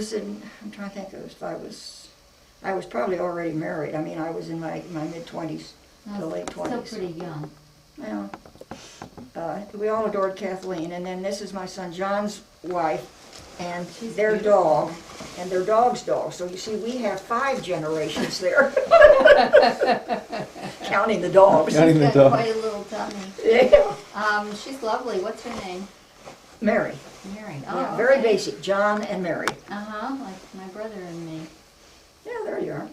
was in, I'm trying to think if I was probably already married. I mean, I was in my mid-20s to late 20s. Still pretty young. Yeah. We all adored Kathleen, and then this is my son John's wife, and She's their beautiful. dog, and their dog's dog. So you see, we have 5 generations there, counting the dogs. Counting She's the got dog. quite a little tummy. Yeah. She's lovely. What's her name? Mary. Mary. Yeah, Oh, very okay. basic. John and Mary. Uh-huh, like my brother and me. Yeah, there you are.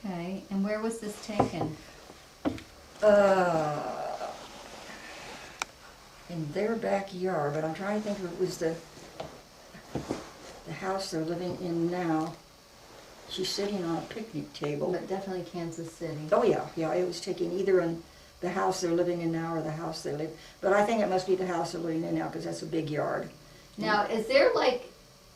Okay, and where was this taken? In their backyard, but I'm trying to think if it was the house they're living in now. She's sitting on a picnic table. But definitely Kansas City. Oh yeah, it was taken either in the house they're living in now or the house they live. But I think it must be the house they're living in now because that's a big yard. Now, is there like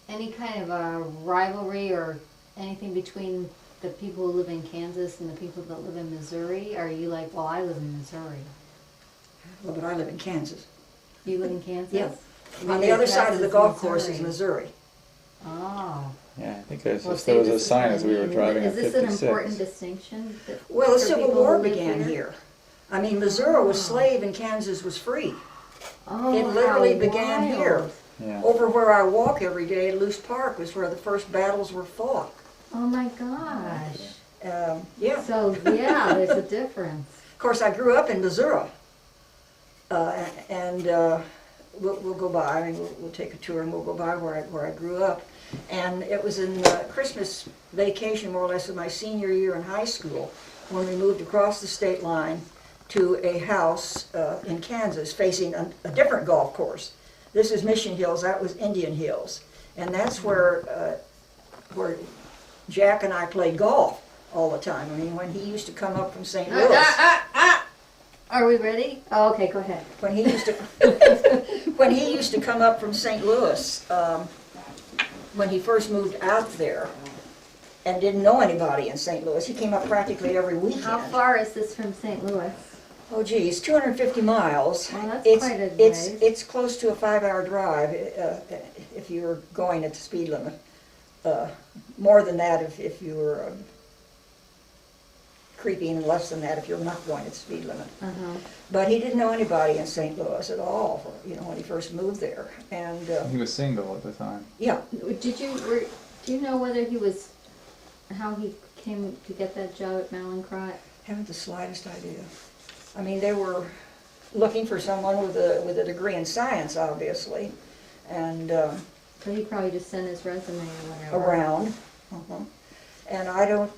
any kind of a rivalry or anything between the people who live in Kansas and the people that live in Missouri? Are you like, well, I live in Missouri. Well, but I live in Kansas. You live in Kansas? Yeah. Well, On the your other side of the address golf is course is Missouri. Oh. Yeah, I think there's Well, just, see, there was this a is sign what as I we were mean. driving Is at this 56. an important distinction? Well, the for Civil people War who live began here? here. I mean, Missouri was Oh. slave and Kansas was free. Oh, It literally how began here. wild. Yeah. Over where I walk every day, Luce Park was where the first battles were fought. Oh my gosh. Yeah. So, yeah, there's a difference. Of course, I grew up in Missouri, and we'll go by. I mean, we'll take a tour and we'll go by where I grew up. And it was in Christmas vacation, more or less, of my senior year in high school, when we moved across the state line to a house in Kansas facing a different golf course. This is Mission Hills. That was Indian Hills, and that's where Jack and I played golf all the time. I mean, when he used to come up from St. Louis. Are we ready? Oh, okay, go ahead. When he used to, when he used to come up from St. Louis, when he first moved out there, and didn't know anybody in St. Louis, he came up practically every weekend. How far is this from St. Louis? Oh, geez, 250 miles. Well, that's it's quite a it's ways. it's close to a 5-hour drive if you were going at the speed limit. More than that if you were creeping, and less than that if you're not going at the speed limit. Uh-huh. But he didn't know anybody in St. Louis at all, when he first moved there. And He was single at the time. yeah, Do you know whether how he came to get that job at Mallinckrodt? haven't the slightest idea. I mean, they were looking for someone with a degree in science, obviously, and So he probably just sent his resume or whatever. around. Uh-huh. And I don't.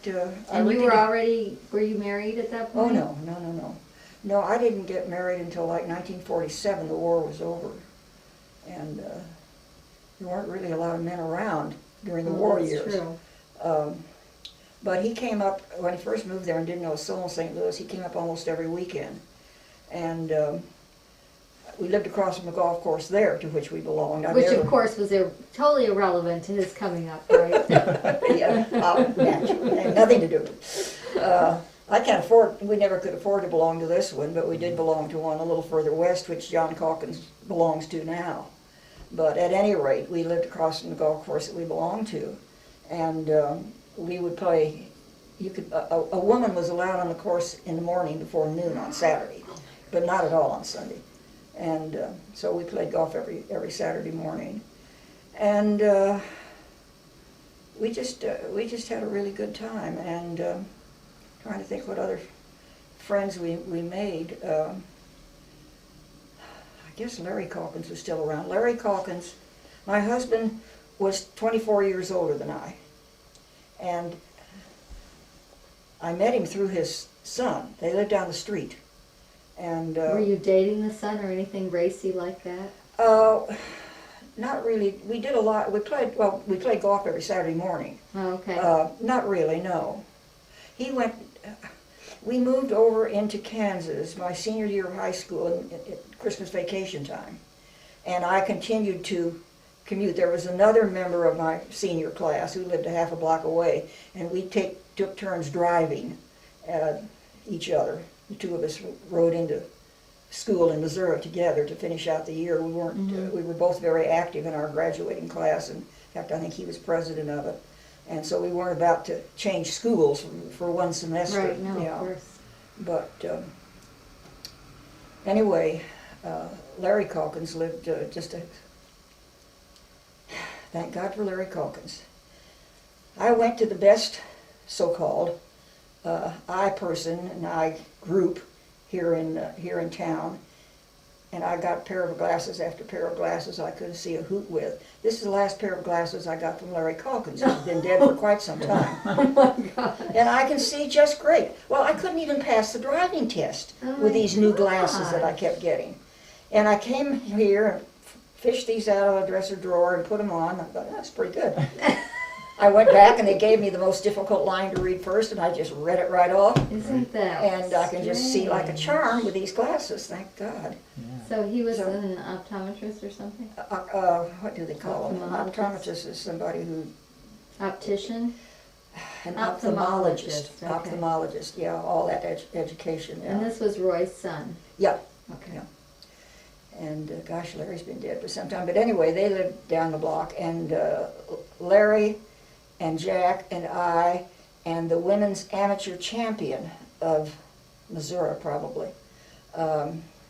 I And you really were you married at that Oh point? no. No, I didn't get married until like 1947. The war was over, and there weren't really a lot of men around during the war that's years. True. But he came up, when he first moved there and didn't know a soul in St. Louis, he came up almost every weekend. And we lived across from the golf course there, to which we belonged. Which, of course, was totally irrelevant to his coming up, right? Yeah, naturally, it had nothing to do with it. I can't afford, we never could afford to belong to this one, but we did belong to one a little further west, which John Calkins belongs to now. But at any rate, we lived across from the golf course that we belonged to. And we would play, a woman was allowed on the course in the morning before noon on Saturday, but not at all on Sunday. And so we played golf every Saturday morning. And we just had a really good time. And trying to think what other friends we made. I guess Larry Calkins was still around. Larry Calkins, my husband was 24 years older than I. And I met him through his son. They lived down the street. And Were you dating the son or anything racy like that? not really. We did a lot. We played golf every Saturday morning. Oh, okay. Not really, no. We moved over into Kansas my senior year of high school at Christmas vacation time. And I continued to commute. There was another member of my senior class who lived a half a block away, and we took turns driving each other. The two of us rode into school in Missouri together to finish out the year. We weren't. We were both very active in our graduating class and In fact, I think he was president of it. And so we weren't about to change schools for one semester. Right, no, you of know. course. But anyway, Larry Calkins lived thank God for Larry Calkins. I went to the best so-called eye person and eye group here in town, and I got pair of glasses after pair of glasses I couldn't see a hoot with. This is the last pair of glasses I got from Larry Calkins, who's been dead for quite some time. Oh my God. And I can see just great. Well, I couldn't even pass the driving test Oh with my these new glasses that I gosh. kept getting. And I came here and fished these out of a dresser drawer and put them on. I thought, that's pretty good. I went back and they gave me the most difficult line to read first, and I just read it right off. Isn't that And I can just see like a strange? charm with these glasses, thank God. Yeah. So he was So- an optometrist or something? What do they call them? An Ophthalmologist? optometrist is somebody who, Optician? an Ophthalmologist, ophthalmologist. okay. Ophthalmologist, yeah, all that education, yeah. And this was Roy's son? Yeah. Okay. Yeah. And gosh, Larry's been dead for some time. But anyway, they lived down the block, and Larry and Jack and I and the women's amateur champion of Missouri, probably,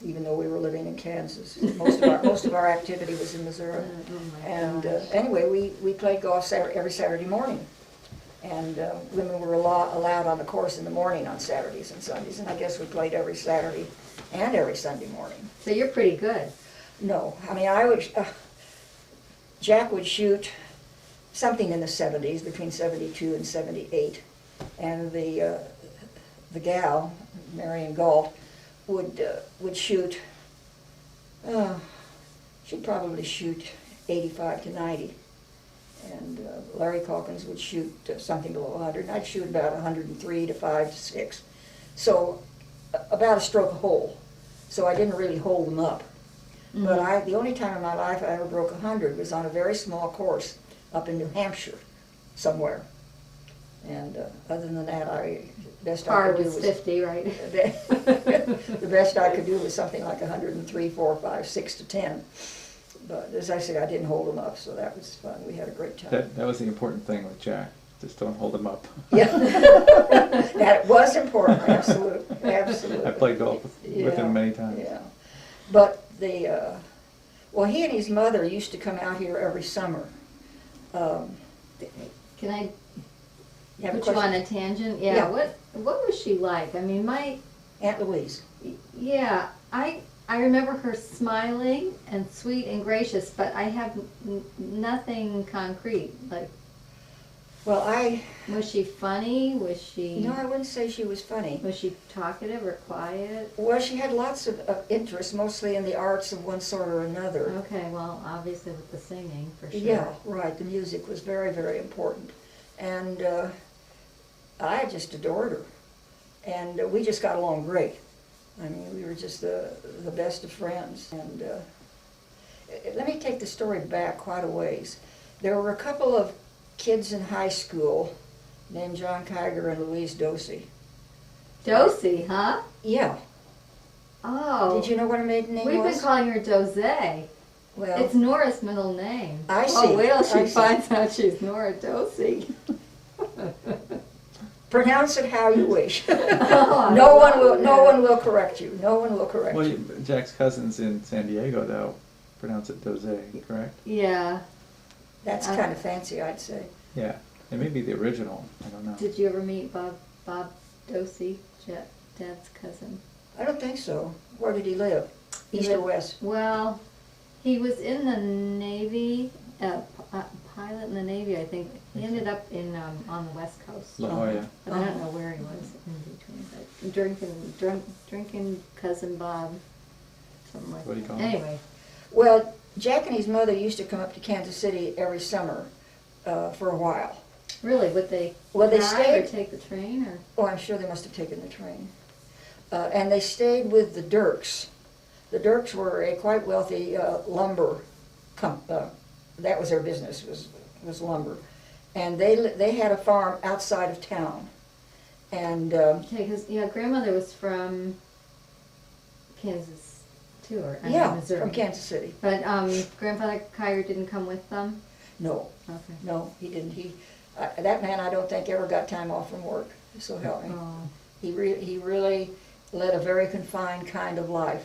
even though we were living in Kansas. Most of our activity was in Missouri. Oh my And gosh. anyway, we played golf every Saturday morning. And women were allowed on the course in the morning on Saturdays and Sundays. And I guess we played every Saturday and every Sunday morning. So you're pretty good. No, I mean, Jack would shoot something in the 70s, between 72 and 78. And the gal, Marion Galt, would shoot, she'd probably shoot 85 to 90. And Larry Calkins would shoot something below 100, and I'd shoot about 103 to 5 to 6. So about a stroke a hole. So I didn't really hold them up. But the only time in my life I ever broke 100 was on a very small course up in New Hampshire, somewhere. And other than that, best I Par could do was was 50, right? the best I could do was something like 103, 4, 5, 6 to 10. But as I say, I didn't hold them up, so that was fun. We had a great time. That was the important thing with Jack. Just don't hold him up. Yeah, that was important. Absolutely, absolutely. I played golf with him many times. Yeah, but well, he and his mother used to come out here every summer. Can I You have a put you question? on a tangent? Yeah. Yeah. What was she like? I mean, Aunt Louise. yeah, I remember her smiling and sweet and gracious, but I have nothing concrete. Like, Well, was she funny? Was she no, I wouldn't say she was funny. was she talkative or quiet? Well, she had lots of interest, mostly in the arts of one sort or another. Okay, well, obviously with the singing for sure. Yeah, right. The music was very, very important. And I just adored her. And we just got along great. I mean, we were just the best of friends. And let me take the story back quite a ways. There were a couple of kids in high school named John Kiger and Louise Dosey. Dosey, huh? Yeah. Oh. Did you know what her maiden name We've was? been calling her Dosey. Well, It's Nora's middle name. I see. Oh, wait till I she see. finds out she's Nora Dosey. pronounce it how you wish. Oh, No one I will. love No that. one will correct you. No one will correct Well, you. Jack's cousins in San Diego, though, pronounce it Doze, correct? Yeah. That's kind of fancy, I'd say. Yeah. It may be the original. I don't know. Did you ever meet Bob Dosey, Dad's cousin? I don't think so. Where did he live? He East or lived- west? Well, he was in the Navy, pilot in the Navy, I think. He ended up in on the West Coast. La Jolla. But I don't know where he was in between. But drinking cousin Bob, something like What do you that. call him? Anyway, Well, Jack and his mother used to come up to Kansas City every summer for a while. really, would they Well, they drive or stayed. take the train or? Oh, I'm sure they must have taken the train. And they stayed with the Dirks. The Dirks were a quite wealthy lumber that was their business, was lumber. And they had a farm outside of town. And Okay, because grandmother was from Kansas too, or I mean, yeah, Missouri. from Kansas City. But grandfather Kiger didn't come with them. No, Okay. no, he didn't. That man, I don't think ever got time off from work, so help me. Oh, He really led a very confined kind of life.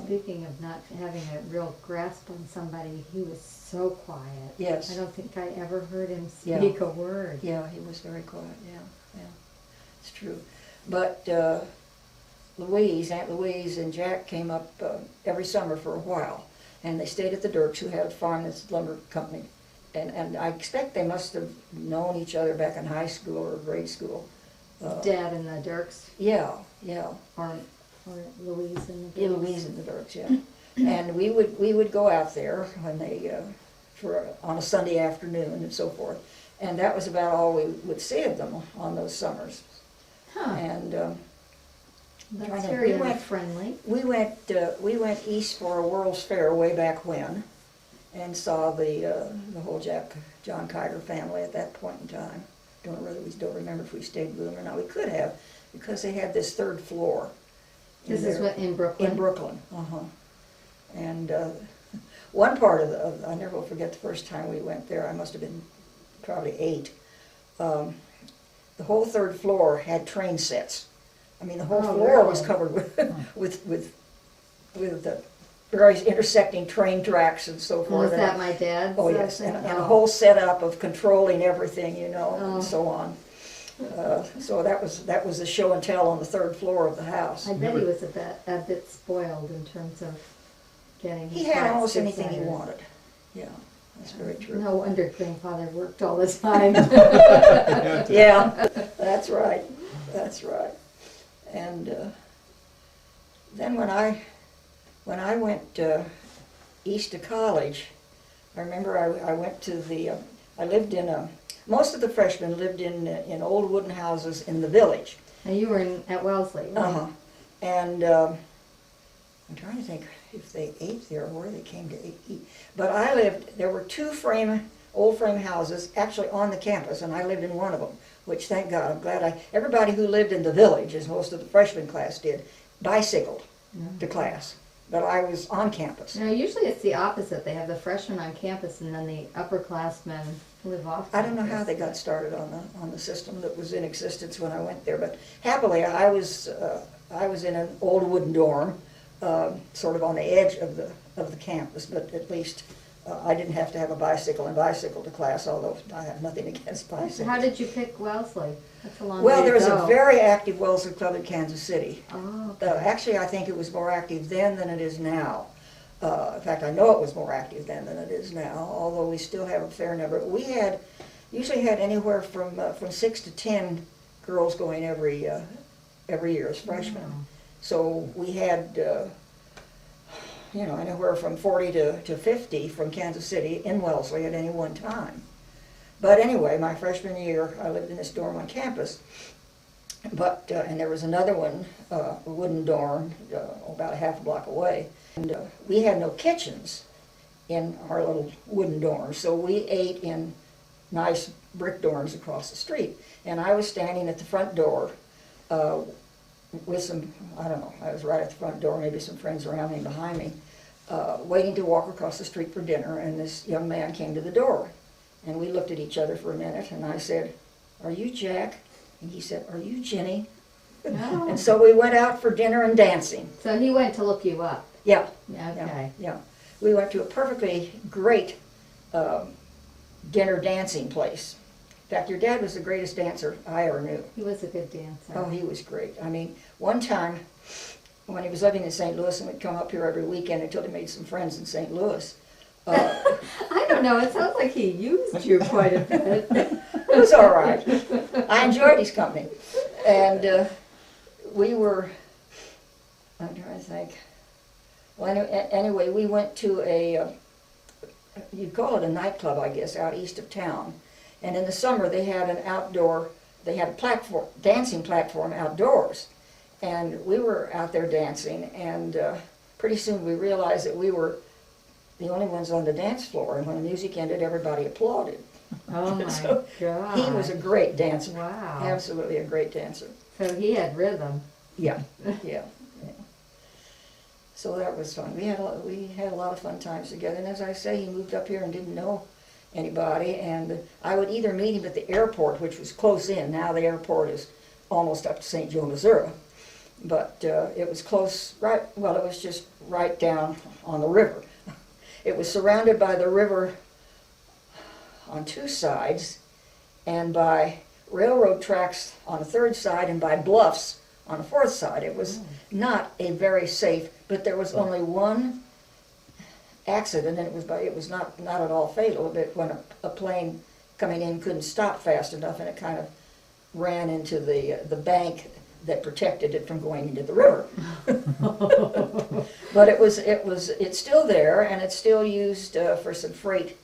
speaking of not having a real grasp on somebody, he was so quiet. Yes. I don't think I ever heard him Yeah. speak a word. Yeah, he was very quiet, yeah, it's true. But Aunt Louise and Jack came up every summer for a while, and they stayed at the Dirks, who had a farm, this lumber company. And I expect they must have known each other back in high school or grade school. Dad and the Dirks, Yeah, or Louise and the yeah, Dirks. Louise and the Dirks, yeah. And we would go out there when they on a Sunday afternoon and so forth, and that was about all we would see of them on those summers. Huh, And that's we very went- friendly. we went east for a World's Fair way back when, and saw the whole John Kiger family at that point in time. Don't remember if we stayed with them or not. We could have, because they had this third floor. This is what, in Brooklyn? In Brooklyn, And one part I never will forget the first time we went there. I must have been probably 8. The whole third floor had train sets. I mean, the whole Oh, floor was really? covered with the various intersecting train tracks and so forth. Was that my dad's? Oh, yes, and thing? a whole setup of controlling everything, Oh. and so on. So that was the show and tell on the third floor of the house. I bet he was a bit spoiled in terms of getting He his had heart's almost anything he desires. wanted. Yeah, that's very true. No wonder grandfather worked all the time. Yeah, that's right, And then when I went east to college, I remember I went to I lived in most of the freshmen lived in old wooden houses in the village. And you were at Wellesley, right? Uh-huh. And I'm trying to think if they ate there or where they came to eat. But there were 2 old frame houses actually on the campus, and I lived in one of them, which thank God, I'm glad everybody who lived in the village, as most of the freshman class did, bicycled to class. But I was on campus. No, usually it's the opposite. They have the freshmen on campus and then the upperclassmen live off I don't know how campus. they got started on the system that was in existence when I went there, but happily I was in an old wooden dorm, sort of on the edge of the campus, but at least I didn't have to have a bicycle and bicycle to class, although I have nothing against bicycles. How did you pick Wellesley? That's a long Well, way there to was go. a very active Wellesley Club in Kansas City. Oh, okay. Actually, I think it was more active then than it is now. In fact, I know it was more active then than it is now, although we still have a fair number. We usually had anywhere from 6 to 10 girls going every year as freshmen. Wow. So we had anywhere from 40 to 50 from Kansas City in Wellesley at any one time. But anyway, my freshman year, I lived in this dorm on campus. But and there was another one, a wooden dorm, about a half a block away. And we had no kitchens in our little wooden dorms, so we ate in nice brick dorms across the street. And I was standing at the front door with some, I don't know, I was right at the front door, maybe some friends around me, behind me, waiting to walk across the street for dinner, and this young man came to the door. And we looked at each other for a minute, and I said, "Are you Jack?" And he said, "Are you Ginny?" Oh. And so we went out for dinner and dancing. So he went to look you up. Yeah, Okay. yeah. We went to a perfectly great dinner dancing place. In fact, your dad was the greatest dancer I ever knew. He was a good dancer. Oh, he was great. I mean, one time when he was living in St. Louis and would come up here every weekend until he made some friends in St. Louis. I don't know. It sounds like he used you quite a bit. It was all right. I enjoyed his company. And we were, I'm trying to think. Well, anyway, we went to you'd call it a nightclub, I guess, out east of town. And in the summer, they had a platform, dancing platform outdoors. And we were out there dancing, and pretty soon we realized that we were the only ones on the dance floor. And when the music ended, everybody applauded. Oh my So God. He was a great dancer. Wow. Absolutely a great dancer. So he had rhythm. Yeah, yeah. So that was fun. We had a lot of fun times together. And as I say, he moved up here and didn't know anybody, and I would either meet him at the airport, which was close in. Now the airport is almost up to St. Joe, Missouri. But it was close, right, well, it was just right down on the river. It was surrounded by the river on two sides, and by railroad tracks on the third side, and by bluffs on the fourth side. It was not a very safe, but there was only one accident, and it was not at all fatal, but when a plane coming in couldn't stop fast enough, and it kind of ran into the bank that protected it from going into the river. But it's still there, and it's still used for some freight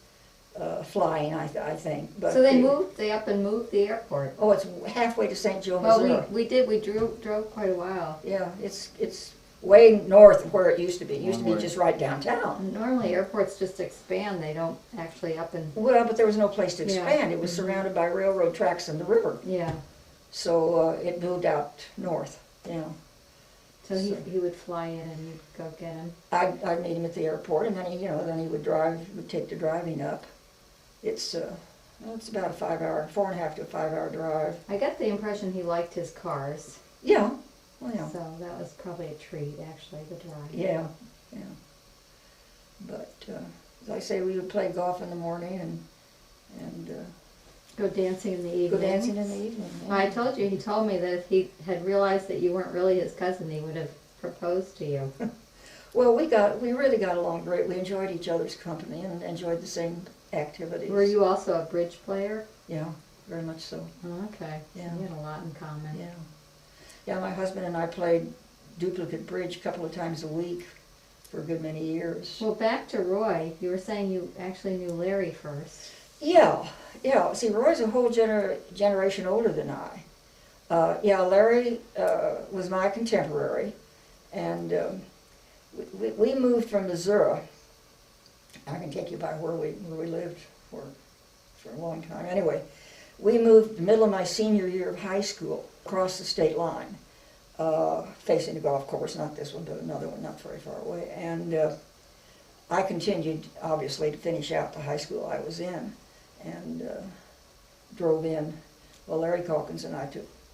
flying, I think. But So they up and moved the airport. oh, it's halfway to St. Joe, Missouri. Well, we drove quite a while. Yeah, it's way north of where it used to be. It used to be Long way. just right downtown. Normally airports just expand, they don't actually up and, Well, but there was no place to Yeah. expand. It was surrounded by railroad tracks and the river. yeah. So it moved out north, yeah. So he would fly in and you'd go get him. I'd meet him at the airport, and then he would take the driving up. It's about a 4.5 to a 5 hour drive. I got the impression he liked his cars. Yeah, well, yeah, So that was probably a treat, actually, the drive. yeah. But as I say, we would play golf in the morning and Go dancing in the evening. go dancing in the evening. yeah. I told you, he told me that if he had realized that you weren't really his cousin, he would have proposed to you. Well, we really got along great. We enjoyed each other's company and enjoyed the same activities. Were you also a bridge player? Yeah, very much so. Oh, okay. So Yeah. you had a lot in common. Yeah. Yeah, my husband and I played duplicate bridge a couple of times a week for a good many years. Well, back to Roy, you were saying you actually knew Larry first. Yeah. See, Roy's a whole generation older than I. Larry was my contemporary, and we moved from Missouri. I can take you by where we lived for a long time. Anyway, we moved the middle of my senior year of high school across the state line, facing the golf course, not this one, but another one not very far away. And I continued, obviously, to finish out the high school I was in, and drove in. Well, Larry Calkins and I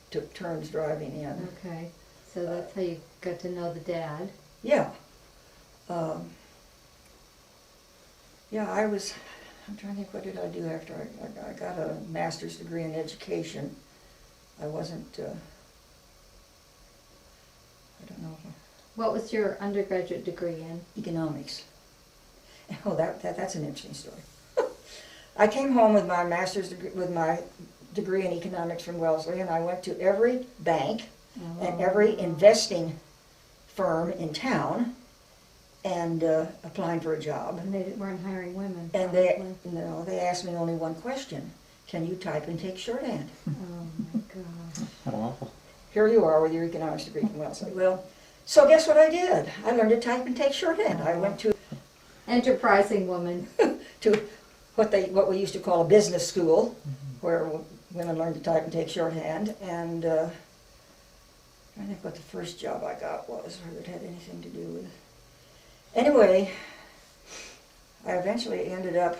took turns driving in. Okay. So that's how you got to know the dad. Yeah. I'm trying to think, what did I do after I got a master's degree in education. I wasn't, I don't know, What was your undergraduate degree in? economics. Oh, that's an interesting story. I came home with my master's degree, with my degree in economics from Wellesley, and I went to every bank and every investing firm in town and applying for a job. And they weren't hiring women. And probably. they asked me only one question: can you type and take shorthand? Oh my God. How awful. Here you are with your economics degree from Wellesley. Well, so guess what I did? I learned to type and take shorthand. I went to Enterprising woman. what we used to call a business school, where women learned to type and take shorthand. And I think what the first job I got was, or that had anything to do with. Anyway, I eventually ended up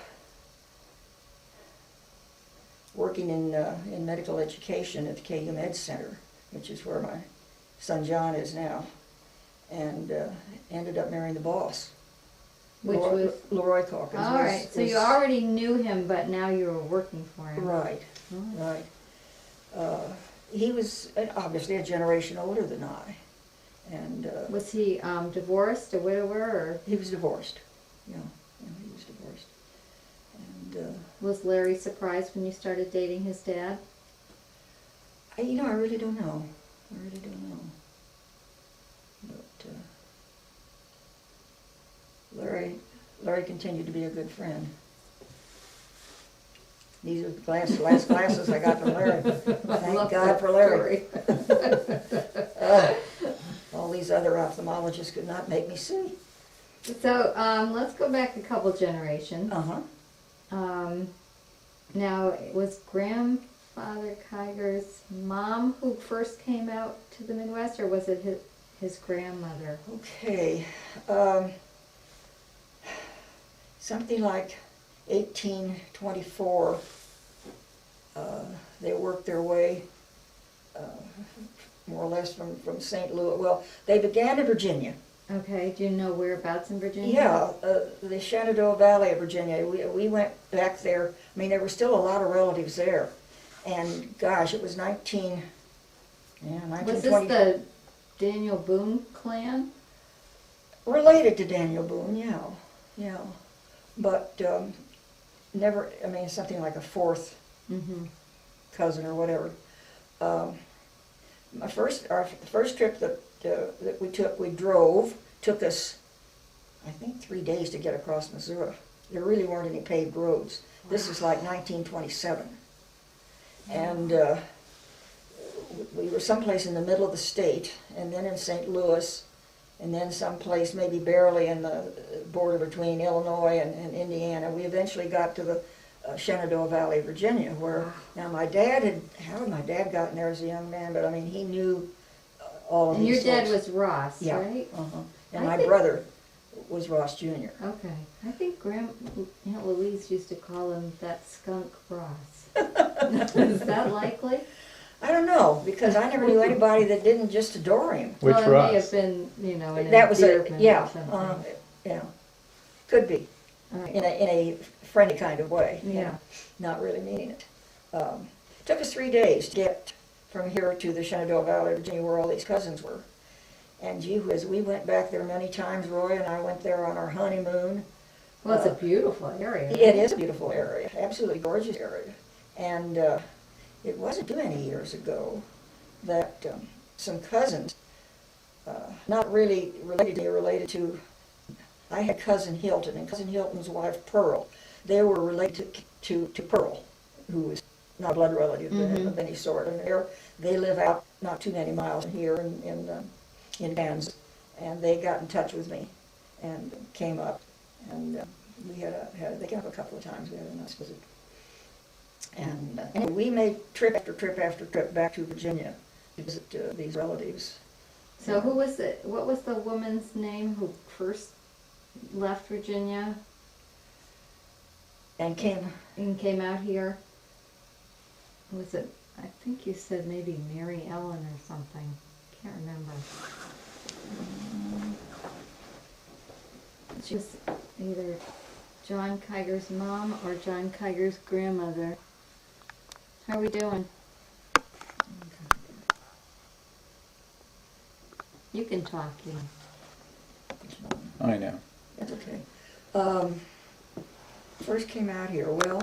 working in medical education at the KU Med Center, which is where my son John is now, and ended up marrying the boss. Which was? Leroy Calkins. All right. So you already knew him, but now you were working for him. Right, Oh. right. He was obviously a generation older than I, and Was he divorced, a widower, or he was divorced. Yeah, he was divorced. And was Larry surprised when you started dating his dad? I really don't know. But Larry continued to be a good friend. These are the last glasses I got from Larry. Thank God for Larry. All these other ophthalmologists could not make me see. So let's go back a couple generations. Now, it was grandfather Kiger's mom who first came out to the Midwest, or was it his grandmother? Okay. Something like 1824, they worked their way more or less from St. Louis. Well, they began in Virginia. Okay, do you know whereabouts in Virginia? Yeah, the Shenandoah Valley of Virginia. We went back there. I mean, there were still a lot of relatives there. And gosh, it was 1920. Was this the Daniel Boone clan? Related to Daniel Boone, yeah. But never, I mean, something like a fourth Mm-hmm. cousin or whatever. Our first trip that we took, took us, I think, 3 days to get across Missouri. There really weren't any paved roads. This is like 1927. And we were someplace in the middle of the state, and then in St. Louis, and then someplace maybe barely in the border between Illinois and Indiana. We eventually got to the Shenandoah Valley, Virginia, where now how had my dad gotten there as a young man, but I mean, he knew all of And these your dad folks. was Ross, Yeah, right? and I my think- brother was Ross Jr. Okay. I think Aunt Louise used to call him that skunk Ross. Is that likely? I don't know, because I never knew anybody that didn't just adore him. Which well, it may Ross? have been, in That was endearment yeah, or something. yeah, could be, All right. in a friendly kind of way. Yeah. Not really meaning it. Took us 3 days to get from here to the Shenandoah Valley, Virginia, where all these cousins were. And gee whiz, we went back there many times. Roy and I went there on our honeymoon. Well, it's a beautiful area. It is a beautiful area, absolutely gorgeous area. And it wasn't too many years ago that some cousins, not really related to me, related to, I had cousin Hilton and cousin Hilton's wife Pearl. They were related to Pearl, who is not a blood relative of any sort. And they live out not too many miles from here in Kansas. And they got in touch with me and came up. And they came up a couple of times. We had a nice visit. And anyway, we made trip after trip after trip back to Virginia to visit these relatives. So what was the woman's name who first left Virginia And came, and came out here? Was it, I think you said maybe Mary Ellen or something. Can't remember. She was either John Kiger's mom or John Kiger's grandmother. How are we doing? You can talk, you know. I know. that's okay. First came out here, well,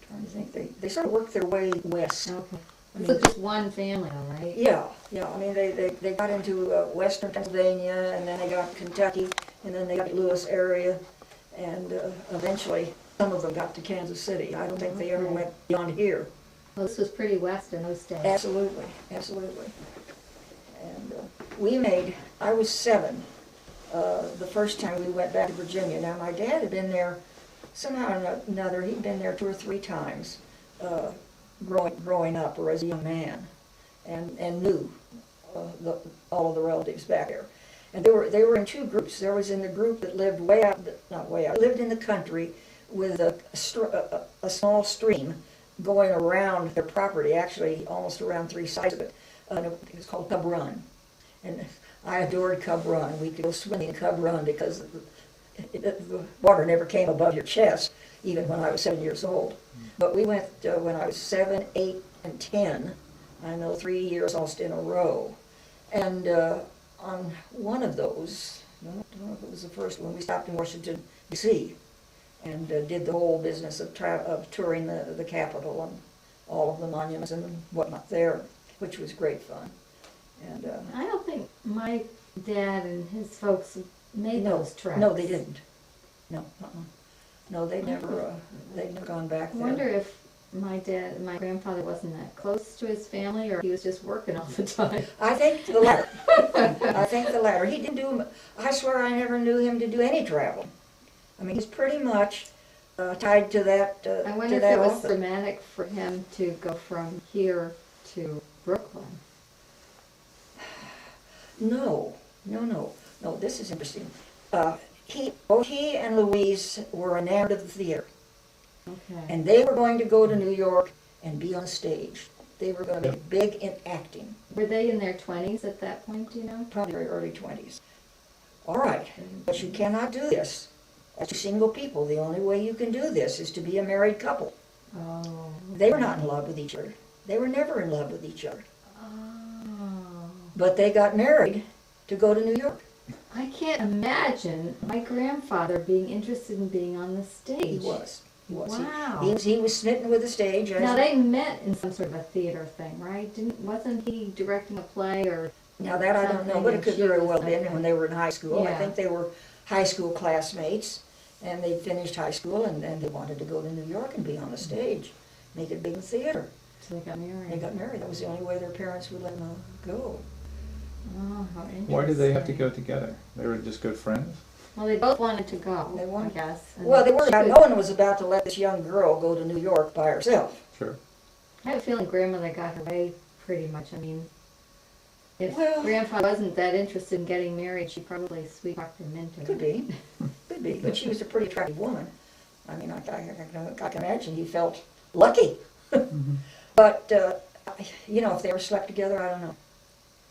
trying to think, they sort of worked their way west. Okay. I mean, So just one family, all right? Yeah, I mean, they got into western Pennsylvania, and then they got to Kentucky, and then they got to Lewis area, and eventually some of them got to Kansas City. I don't think they ever went beyond here. Well, this was pretty west in those days. Absolutely. And I was 7 the first time we went back to Virginia. Now, my dad had been there somehow or another. He'd been there 2 or 3 times growing up or as a young man, and knew all of the relatives back there. And they were in 2 groups. There was in the group that lived lived in the country with a small stream going around their property, actually almost around 3 sides of it. It was called Cub Run. And I adored Cub Run. We could go swimming in Cub Run because the water never came above your chest, even when I was 7 years old. But we went when I was 7, 8, and 10. I know 3 years almost in a row. And on one of those, I don't know if it was the first one, we stopped in Washington, D.C. and did the whole business of touring the Capitol and all of the monuments and whatnot there, which was great fun. And I don't think my dad and his folks made those treks. No, they didn't. No, no, they'd never gone back I there. wonder if my grandfather wasn't that close to his family, or he was just working all the time. I think the latter. I think the latter. He didn't do. I swear I never knew him to do any travel. I mean, he's pretty much tied to that. I wonder if it was dramatic for him to go from here to Brooklyn. No. This is interesting. both he and Louise were enamored of the theater. Okay. And they were going to go to New York and be on stage. They were going to be big in acting, Were they in their 20s at that point, do you know? probably very early 20s. All right, but you cannot do this as two single people. The only way you can do this is to be a married couple. Oh. They were not in love with each other. They were never in love with each other. Oh. But they got married to go to New York. I can't imagine my grandfather being interested in being on the stage. He was. He was. Wow. He was smitten with the stage. Now they met in some sort of a theater thing, right? Wasn't he directing a play or? Now that I don't know, something, but it and could she very was well like been a- when they were in high school. I Yeah. think they were high school classmates, and they finished high school, and they wanted to go to New York and be on the stage, make it big in theater. So they got married. They got married. That was the only way their parents would let them go. Oh, how interesting. Why did they have to go together? They were just good friends? Well, they both wanted to go, They wanted- I guess. and Well, they were. she No could- one was about to let this young girl go to New York by herself. Sure. I have a feeling grandmother got her way pretty much. I mean, if Well- grandfather wasn't that interested in getting married, she probably sweet-talked him into it. Could be, could be. But she was a pretty attractive woman. I mean, I can imagine he felt lucky. But if they ever slept together, I don't know.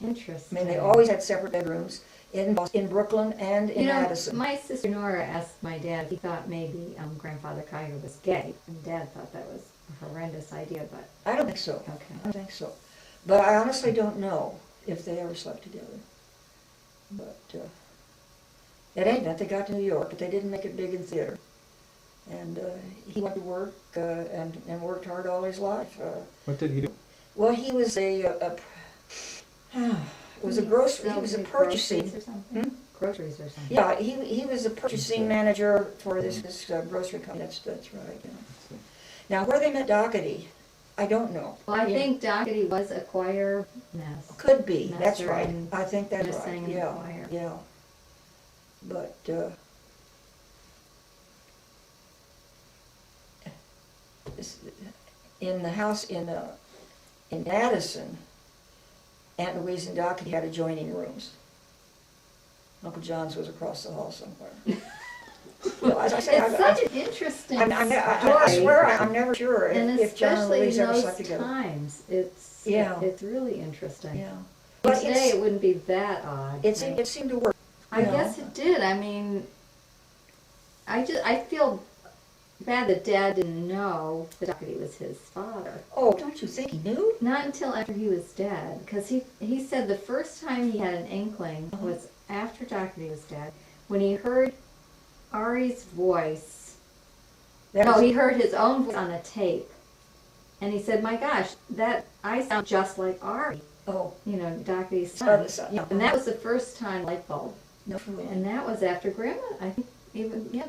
I Interesting. mean, they always had separate bedrooms in Brooklyn and in Addison. My sister Nora asked my dad if he thought maybe grandfather Kaiser was gay, and Dad thought that was a horrendous idea, but I don't think so. okay. I don't think so. But I honestly don't know if they ever slept together. But at any event, they got to New York, but they didn't make it big in theater. And he went to work and worked hard all his life. What did he do? Well, he was he was a purchasing. Groceries or something? Hmm? Groceries or something. Yeah, he was a purchasing manager for this grocery company. That's right. Yeah. Let's see. Now, where they met Doherty, I don't know. Well, I Yeah. think Doherty was a choir mess. Could be. That's Master right. and I think that's just right. sang in the Yeah, choir. yeah. But in the house in Addison, Aunt Louise and Doherty had adjoining rooms. Uncle John's was across the hall somewhere. Well, as I say, It's such an interesting I story. swear I'm never sure And if John and especially in Louise ever those slept together. times, it's Yeah. it's really interesting. Yeah. And But today it wouldn't be that odd. it right? seemed to work. I you know. guess it did. I mean, I feel bad that Dad didn't know that Doherty was his father. Oh, don't you think he knew? Not until after he was dead, because he said the first time he had an inkling Uh-huh. was after Doherty was dead, when he heard Ari's voice. That No, was- he heard his own voice on a tape, and he said, "My gosh, I sound just like Ari." Oh, Doherty's son. Other son, yeah. And that was the first time light bulb. no, for real. And that was after Grandma. I think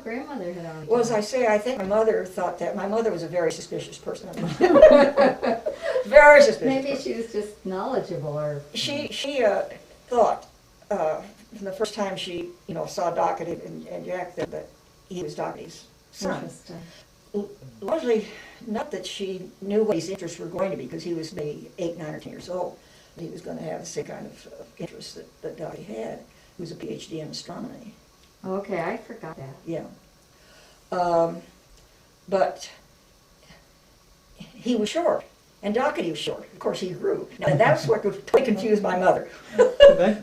grandmother had already. Well, as I died. say, I think my mother thought that. My mother was a very suspicious person. Very suspicious. Maybe person. she was just knowledgeable, or She thought from the first time she saw Doherty and Jack that he was Doherty's son. interesting. Largely, not that she knew what his interests were going to be, because he was maybe 8, 9, or 10 years old. He was going to have the same kind of interest that Doherty had. He was a PhD in astronomy. Okay, I forgot that. Yeah. But he was short, and Doherty was short. Of course, he grew. Now, that's what totally confused my mother.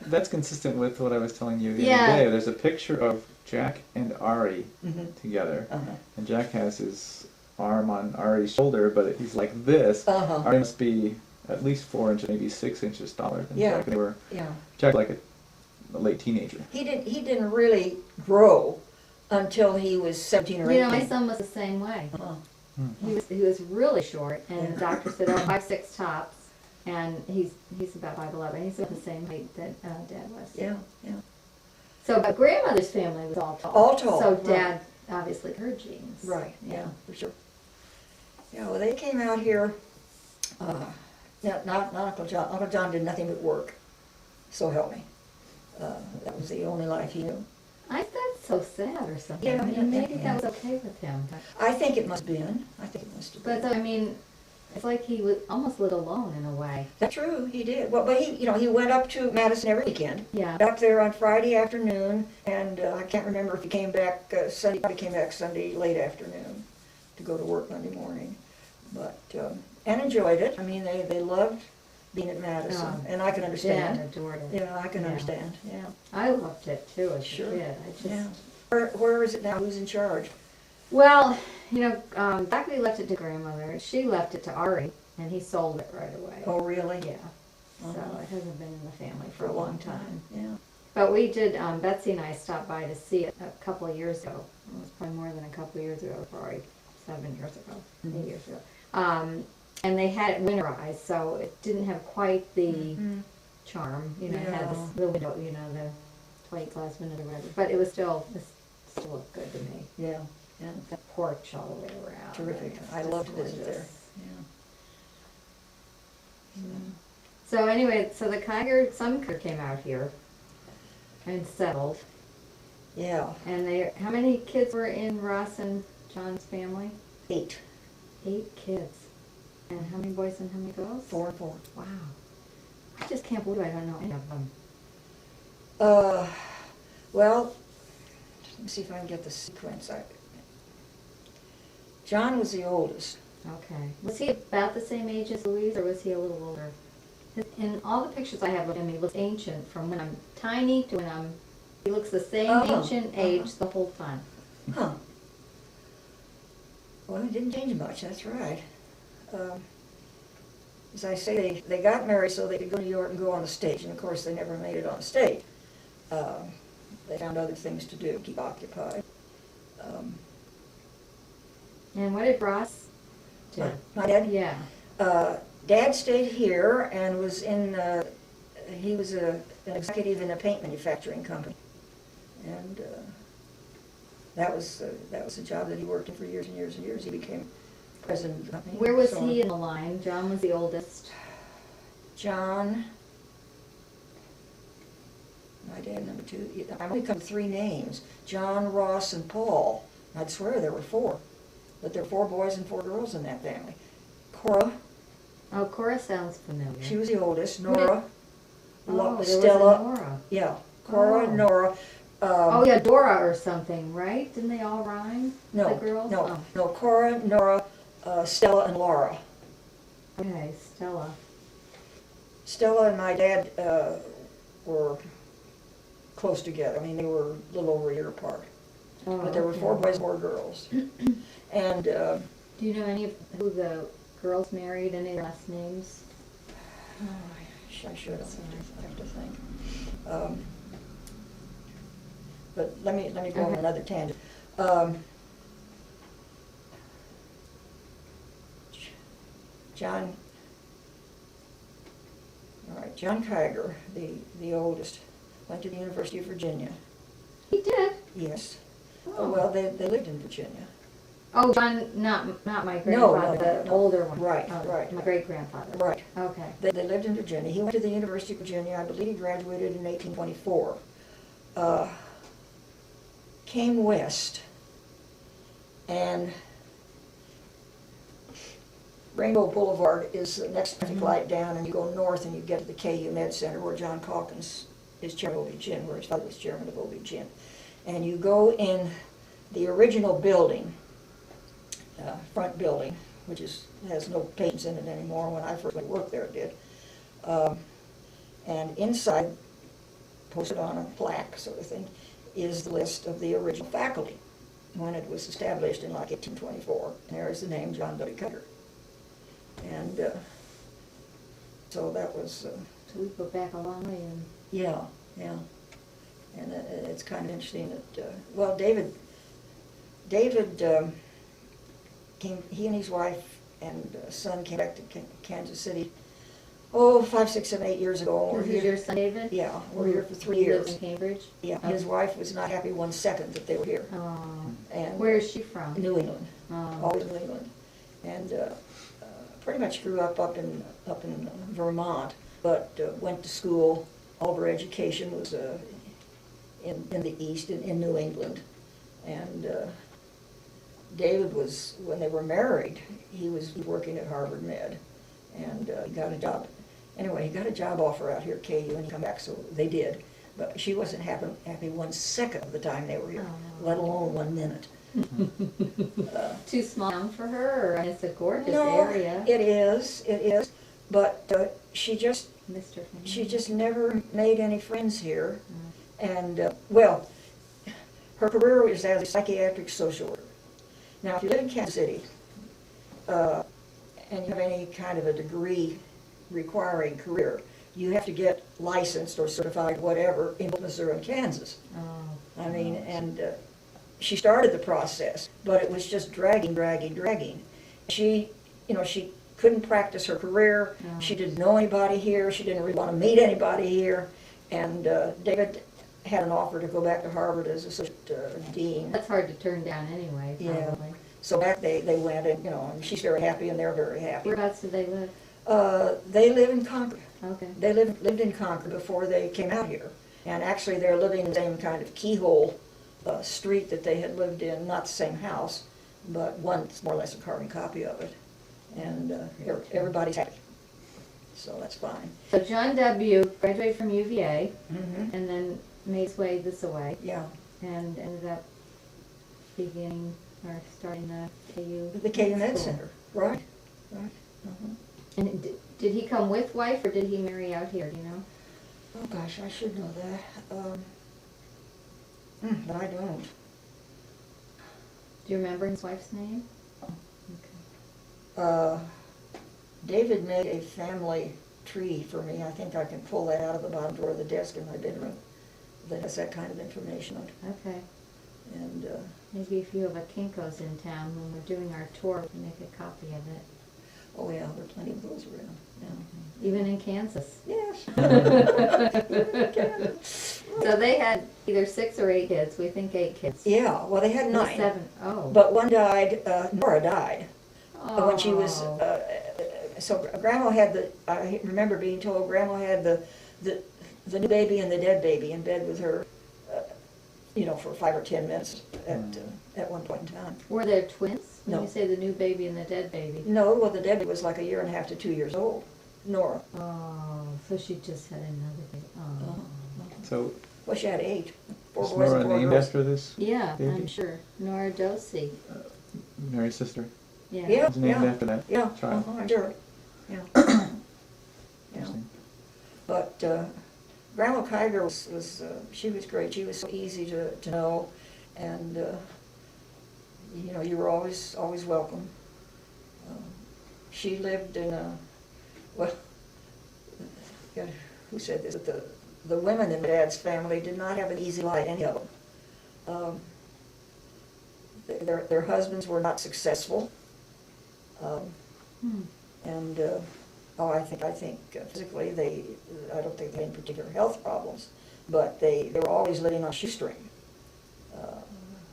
That's consistent with what I was telling you the Yeah. other day. There's a picture of Jack and Ari Mhm. together, Uh-huh. and Jack has his arm on Ari's shoulder, but he's like this. Uh-huh. Ari must be at least 4 inches, maybe 6 inches taller than Yeah. Jack. And they were Yeah. Jack like a late teenager. He didn't really grow until he was 17 or 18. My son was the same way. Uh-huh. He was really short, and Yeah. the doctor said, "Oh, 5'6" tops," and he's about 5'11". He's about the same height that Dad was. Yeah, yeah. So, but grandmother's family was all tall. All tall, So right. Dad obviously her genes. Right, yeah, for sure. Yeah, well, they came out here, not Uncle John. Uncle John did nothing but work, so help me. That was the only life he knew. I thought so sad or something. Yeah, I mean, maybe yeah. that was okay with him. I think it must have been. I think it must have been. But I mean, It's like he was almost lived alone in a way. That's true, he did. Well, but he went up to Madison every weekend. Yeah. Up there on Friday afternoon, and I can't remember if he came back Sunday. Probably came back Sunday late afternoon to go to work Monday morning. But and enjoyed it. I mean, they loved being at Madison, and I can understand. Dad adored it. Yeah, I can Yeah. understand. Yeah. I loved it too as Sure. a kid. I just, Yeah. Where is it now? Who's in charge? Well, Beckley left it to grandmother. She left it to Ari, and he sold it right away. Oh, really? Yeah. So Uh-huh. it hasn't been in the family for a long time. Yeah. But we did, Betsy and I stopped by to see it a couple of years ago. It was probably more than a couple of years ago, probably 7 years ago, 8 years ago. And they had it winterized, so it didn't have quite the charm. It had this Yeah. little window, the plate glass window or whatever. But it still looked good to me. Yeah. Yeah. The porch all the way around. Terrific. It's I just love to visit gorgeous. there. Yeah. So anyway, so some Kiger came out here and settled. Yeah. And how many kids were in Ross and John's family? 8. 8 kids. And how many boys and how many girls? 4 and 4. Wow. I just can't believe I don't know any of them. Well, let me see if I can get the sequence. John was the oldest. Okay. Was he about the same age as Louise, or was he a little older? In all the pictures I have of him, he looks ancient from when I'm tiny to when he looks the same ancient age the whole time. Huh. Well, it didn't change much, that's right. As I say, they got married so they could go to New York and go on the stage, and of course they never made it on the stage. They found other things to do, keep occupied. And what did Ross do? My dad? Yeah. Dad stayed here and was he was an executive in a paint manufacturing company. And that was a job that he worked in for years and years and years. He became president of the company. Where was so he on. in the line? John was the oldest. John, my dad, number 2. I've only come 3 names. John, Ross, and Paul. I'd swear there were 4. But there were 4 boys and 4 girls in that family. Cora, Oh, Cora sounds familiar. she was the oldest. Nora, there was Stella. a Nora. Yeah, Cora, Oh. Nora. Oh yeah, Dora or something, right? Didn't they all rhyme? No, The girls? no, Oh. no, Cora, Nora, Stella, and Laura. Okay, Stella. Stella and my dad were close together. I mean, they were a little over a year apart. Oh, But there were okay. 4 boys, 4 girls. And Do you know any of who the girls married? Any last names? I should have to think. But let me go on Okay. another tangent. John, all right, John Kiger, the oldest, went to the University of Virginia. He did. Yes. Oh. Well, they lived in Virginia. Oh, John, not my No, grandfather, the no. older one. Right, Oh, right. My great grandfather. Right. Okay. They lived in Virginia. He went to the University of Virginia. I believe he graduated in 1824. Came west, and Rainbow Boulevard is the next traffic light down, and you go north and you get to the KU Med Center where John Calkins is chairman of OB-GYN, where his father was chairman of OB-GYN. And you go in the original building, front building, which has no patients in it anymore. When I first went to work there, it did. And inside, posted on a plaque sort of thing, is the list of the original faculty when it was established in like 1824. And there is the name John W. Kiger. And so that was, So we go back a long way. And yeah. And it's kind of interesting that, well, David came, he and his wife and son came back to Kansas City, 5, 6, 7, 8 years ago. This is your son, David? Yeah, we're here for 3 He years. lives in Cambridge? Yeah, his wife was not happy 1 second that they were here. Oh. And Where is she from? New England, Oh. always New England. And pretty much grew up in Vermont, but went to school. All of her education was in the East, in New England. And David was, when they were married, he was working at Harvard Med, and he got a job. Anyway, he got a job offer out here at KU, and he come back, so they did. But she wasn't happy 1 second of the time they were here, let alone 1 minute. Too small town for her, or it's a gorgeous No, area. it is, but she just Mr. Family. She just never made any friends here. And, well, her career was as a psychiatric social worker. Now, if you live in Kansas City, and you have any kind of a degree requiring career, you have to get licensed or certified, whatever, in both Missouri and Kansas. Oh. I mean, and she started the process, but it was just dragging. She, she couldn't practice her career. No. She didn't know anybody here. She didn't really want to meet anybody here. And David had an offer to go back to Harvard as associate dean. That's hard to turn down anyway, Yeah. probably. So back they went, and and she's very happy, and they're very happy. Whereabouts do they live? They live in Concord. Okay. They lived in Concord before they came out here. And actually, they're living in the same kind of keyhole street that they had lived in, not the same house, but one's more or less a carbon copy of it. And everybody's happy. So that's fine. So John W. graduated from UVA Mm-hmm. and then made his way this way Yeah. and ended up beginning or starting the KU. The KU Med School. Center, right? Uh-huh. And did he come with wife or did he marry out here, do you know? Oh, gosh, I should know that. But I don't. Do you remember his wife's name? David made a family tree for me. I think I can pull that out of the bottom drawer of the desk in my bedroom that has that kind of information on it. Okay. And, Maybe if you have a Kinko's in town, when we're doing our tour, we can make a copy of it. oh yeah, there are plenty of those around. Yeah. Even in Kansas. Yes. So they had either 6 or 8 kids. We think 8 kids. Yeah, well, they had No, 9. 7. Oh. But one died, Nora died. Oh. When she was, so Grandma had I remember being told Grandma had the new baby and the dead baby in bed with her, for 5 or 10 minutes at one point in time. Were there twins? When No. you say the new baby and the dead baby. No, well, the dead baby was like 1.5 years to 2 years old, Nora. Oh, so she just had another baby. Oh. So, Well, she had 8, 4 is boys Nora and 4 named girls. after this? Yeah, Baby? I'm sure. Nora Dosey. Mary's sister? Yeah. Yeah. It's named after that Yeah, child. I'm sure. Yeah. Yeah. Interesting. But Grandma Kiger was she was great. She was so easy to know, and you were always welcome. She lived in well, God, who said this? But the women in Dad's family did not have an easy life, any of them. Their husbands were not successful, and I think physically I don't think they had any particular health problems, but they were always living on a shoestring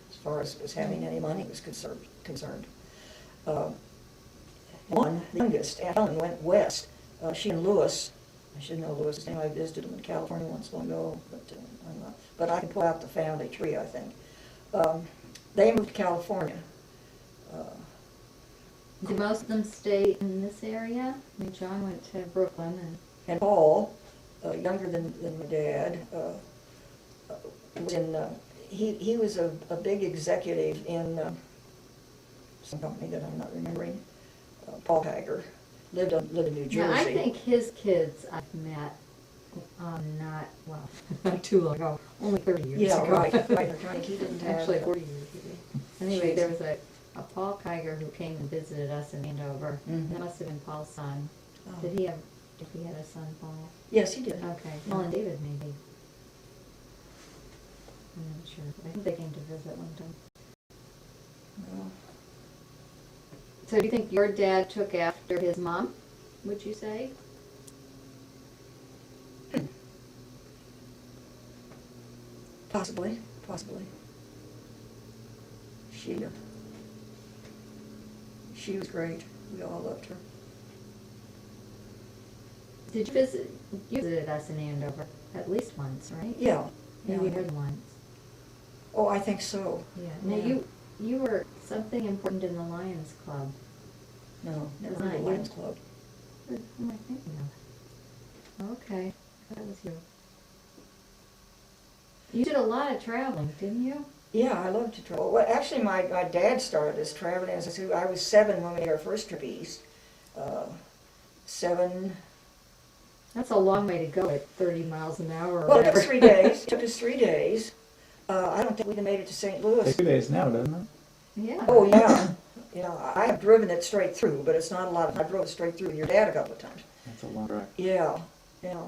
as far as having any money was concerned. One, the youngest, Aunt Helen, went west. She and Lewis, I should know Lewis's name. I visited him in California once long ago, but I can pull out the family tree, I think. They moved to California. Did most of them stay in this area? I mean, John went to Brooklyn And Paul, younger than my dad, was he was a big executive in some company that I'm not remembering. Paul Kiger lived in New Jersey. Now, I think his kids I've met, not too long ago, only 30 years Yeah, ago. right. He didn't have Actually, 40 years ago. Anyway, Jeez. there was a Paul Kiger who came and visited us in Andover. Mhm. That must have been Paul's son. Oh. If he had a son, Paul? Yes, he did. Okay, Paul and David maybe. I'm not sure. I think they came to visit one time. Well, So do you think your dad took after his mom, would you say? Possibly. She was great. We all loved her. Did you visit? You visited us in Andover at least once, right? Yeah. Maybe Yeah. more than once. Oh, I think so. Yeah. Now Yeah. you were something important in the Lions Club. No, never It's heard not of you. Lions Club. Who am I thinking of? Okay, that was you. You did a lot of traveling, didn't you? Yeah, I love to travel. Well, actually, my dad started us traveling. As I said, I was 7 when we made our first trip east. 7. That's a long way to go at 30 miles an hour or Well, it took whatever. us 3 days. It took us 3 days. I don't think we'd have made it to St. Takes Louis. 2 days now, doesn't it? Yeah. Oh, yeah. Yeah, I have driven it straight through, but it's not a lot. I drove it straight through with your dad a couple of times. That's a long drive. Yeah, yeah.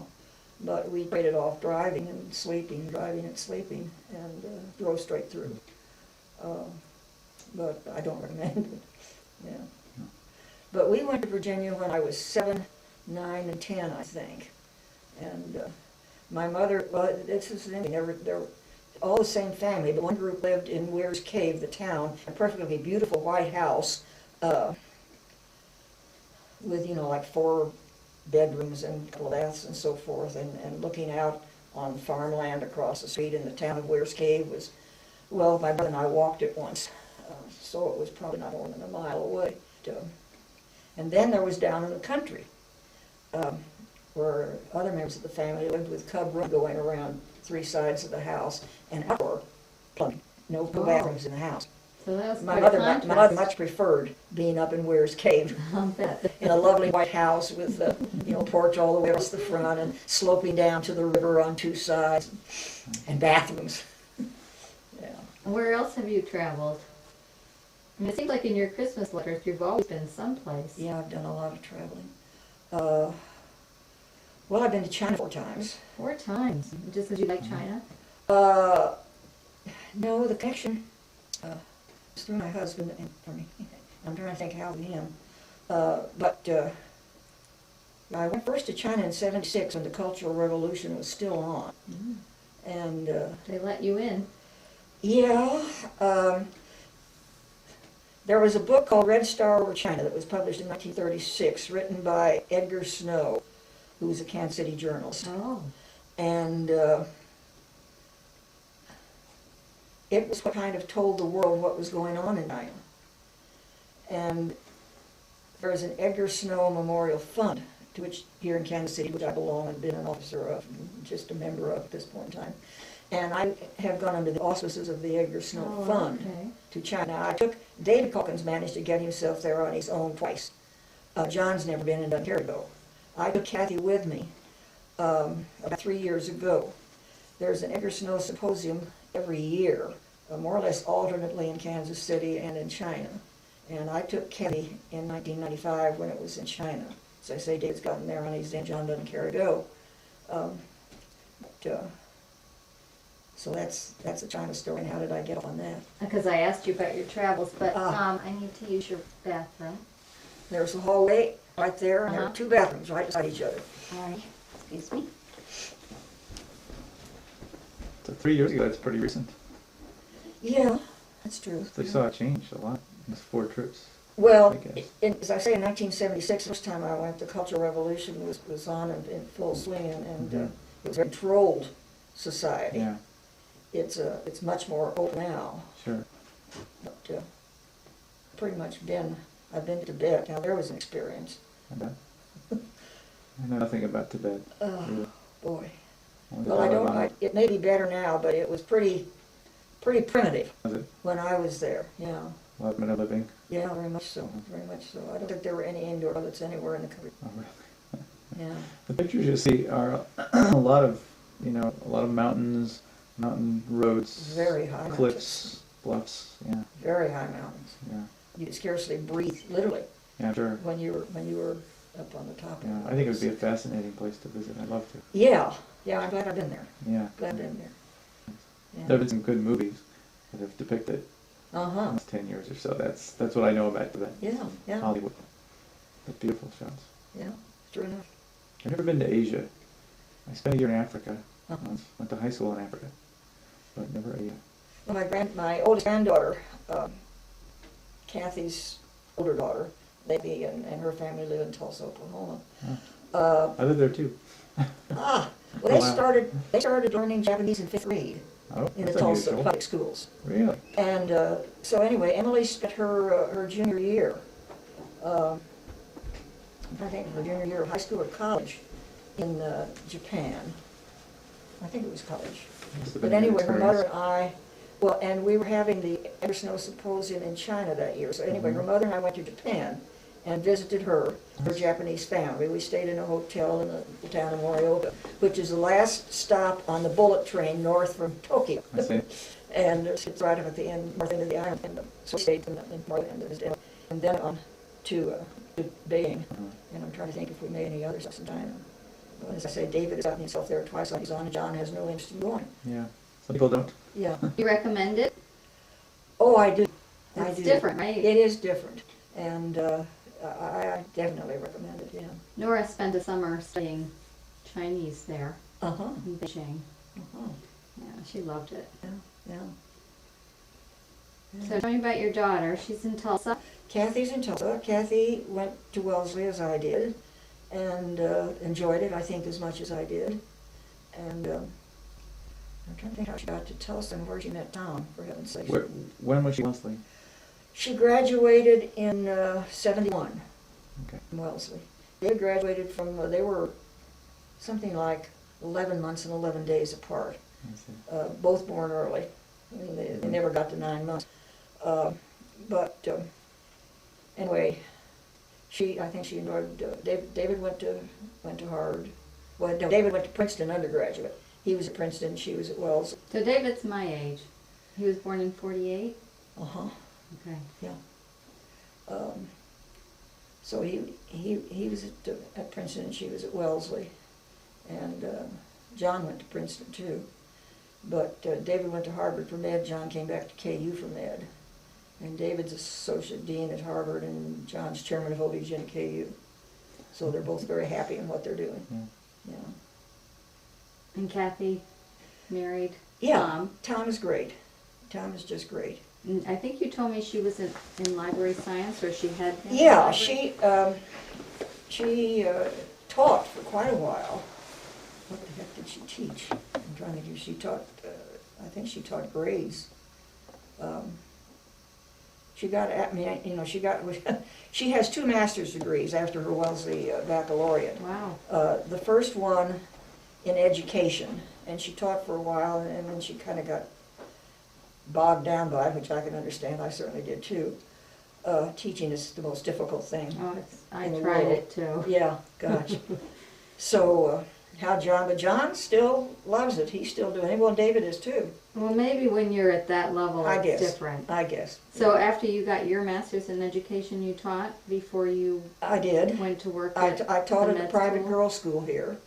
But we traded off driving and sleeping, driving and sleeping, and drove straight through. But I don't recommend it. Yeah. But we went to Virginia when I was 7, 9, and 10, I think. And my mother, well, this is the thing, they're all the same family, but one group lived in Weir's Cave, the town, a perfectly beautiful white house with, like 4 bedrooms and a couple of baths and so forth, and looking out on farmland across the street in the town of Weir's Cave was, well, my brother and I walked it once, so it was probably not more than a mile away. And then there was down in the country, where other members of the family lived with cub room going around 3 sides of the house, and outdoor plumbing, no bathrooms in the house. So that was My quite a mother contrast. much preferred being up in Weir's Cave I'll bet. in a lovely white house with the porch all the way across the front and sloping down to the river on 2 sides, and bathrooms. Yeah. Where else have you traveled? I mean, it seems like in your Christmas letters you've always been someplace. Yeah, I've done a lot of traveling. Well, I've been to China 4 times. 4 times. Just because you like China? No, the connection was through my husband, and I'm trying to think how with him. But I went first to China in '76 when the Cultural Revolution was still on. Mm. And They let you in. yeah, there was a book called Red Star Over China that was published in 1936, written by Edgar Snow, who was a Kansas City journalist. Oh. And it was what kind of told the world what was going on in China. And there was an Edgar Snow Memorial Fund, to which here in Kansas City, which I belong and been an officer of, and just a member of at this point in time. And I have gone under the auspices of the Edgar Snow Oh, Fund okay. to China. David Calkins managed to get himself there on his own twice. John's never been and doesn't care to go. I took Kathy with me about 3 years ago. There's an Edgar Snow Symposium every year, more or less alternately in Kansas City and in China. And I took Kathy in 1995 when it was in China. As I say, David's gotten there on his own, John doesn't care to go. So that's a China story, and how did I get on that? Because I asked you about your travels, but Ah. I need to use your bathroom. There's a hallway right there, and there are Uh-huh. 2 bathrooms right beside each other. All right. Excuse me. So 3 years ago, that's pretty recent. Yeah, that's true. So you saw it change a lot in those 4 trips. Well, I guess. as I say, in 1976, the first time I went, the Cultural Revolution was on in full swing, and Mhm. it was a controlled society. Yeah, It's much more open now, sure. but pretty much I've been to Tibet. Now, there was an experience. I bet. I know nothing about Tibet. really. Boy. Only Well, Dalai it may be better now, but it was pretty primitive Lama. Was it when I was there, yeah. a lot of men living? Yeah, very much so, very much so. I don't think there were any indoor toilets anywhere in the country, Oh, really? yeah. The pictures you see are a lot of mountains, mountain roads, Very high cliffs, bluffs. Yeah, Very high mountains. yeah, You could scarcely breathe, literally, yeah, sure. when you were up on the top of Yeah, it. I think it would be a fascinating place to visit. I'd love to. Yeah, I'm glad I've been there. Yeah, Glad I've been there. there Yeah. have been some good movies that have depicted the Uh-huh, last 10 years or so. That's what I know about Tibet. yeah, Hollywood. The beautiful shots. yeah, true enough. I've never been to Asia. I spent a year in Africa. Uh-huh. Once. Went to high school in Africa, but never Asia. Well, my oldest granddaughter, Kathy's older daughter, Libby, and her family live in Tulsa, Oklahoma. I lived there too. Well, Oh, wow. they started learning Japanese in 5th grade. Oh, in the that's Tulsa unusual. public schools. Really? And so anyway, Emily spent her junior year, I think her junior year of high school or college in Japan. I think it was college. Must have But been a good anyway, her mother experience. and I, well, and we were having the Ever Snow Symposium in China that year. So anyway, her Mhm. mother and I went to Japan and visited her Japanese family. We stayed in a hotel in the town of Morioka, which is the last stop on the bullet train north from Tokyo. I see. And it's right up at the end, north end of the island. And so we stayed in Morioka and then on to Beijing. And I'm trying to think if we made any others sometime. Well, as I say, David has gotten himself there twice on his own, and John has no interest in going. Yeah. Some people don't. Yeah. You recommend it? Oh, I do. I It's do. different, right? It is different, and I definitely recommend it, yeah. Nora spent a summer studying Chinese there Uh-huh, in Beijing. uh-huh, Yeah, she loved it. yeah. So tell me about your daughter. She's in Tulsa. Kathy's in Tulsa. Kathy went to Wellesley as I did, and enjoyed it, I think, as much as I did. And I'm trying to think how she got to Tulsa and where she met Tom, for heaven's sake. When was she Wellesley? She graduated in 71 Okay. from Wellesley. They graduated from, they were something like 11 months and 11 days apart, I see. both born early. I mean, they never got to 9 months. But anyway, I think she enjoyed, David went to Harvard. Well, no, David went to Princeton undergraduate. He was at Princeton, she was at Wellesley. So David's my age. He was born in 48? Uh-huh. Okay. So he was at Princeton and she was at Wellesley. And John went to Princeton too. But David went to Harvard for med, John came back to KU for med. And David's associate dean at Harvard and John's chairman of OB-GYN at KU. So they're both very happy in what they're doing. Yeah. Yeah. And Kathy married Yeah, Tom. Tom is great. Tom is just great. And I think you told me she was in library science, or she had been in Yeah, library. she taught for quite a while. What the heck did she teach? I'm trying to think. She taught, I think she taught grades. She got, she has 2 master's degrees after her Wellesley baccalaureate. Wow. The first one in education, and she taught for a while, and then she kind of got bogged down by it, which I can understand. I certainly did too. Teaching is the most difficult thing. Oh, I in the tried world. it too. Yeah, gosh. So, but John still loves it. He's still doing it. Well, David is too, Well, maybe when you're at that level, I it's guess. different. I guess. So after you got your master's in education, you taught before you I did. went to work I at taught the at a med private school? girls' school here.